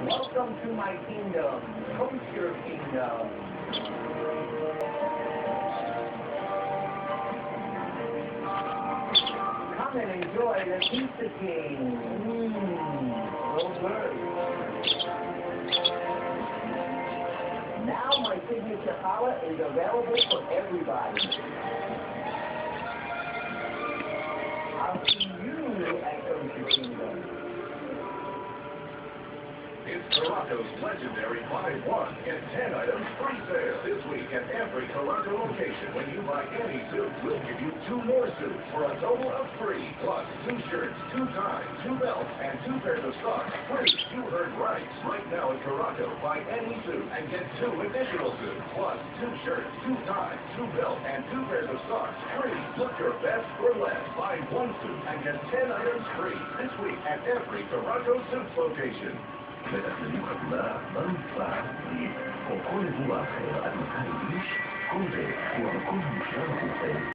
Welcome to my kingdom. Coast your kingdom. Come and enjoy the Pizza King. So good. Now my signature palette is available for everybody. I'll see you at Coast your Kingdom. It's Toronto's legendary Buy One, Get 10 items free sale. This week at every Toronto location, when you buy any suit, we'll give you 2 more suits for a total of free. Plus 2 shirts, 2 ties, 2 belts, and 2 pairs of socks free. You heard right. Right now at Toronto, buy any suit and get 2 additional suits. Plus 2 shirts, 2 ties, 2 belts, and 2 pairs of socks free. Look your best for less. Buy 1 suit and get 10 items free. This week at every Toronto Suits location. בתצלילים חתולה, במפעל פריט, או כל אירוע אחר עד 200 איש, כל זה הוא המקום המושלם עבורכם.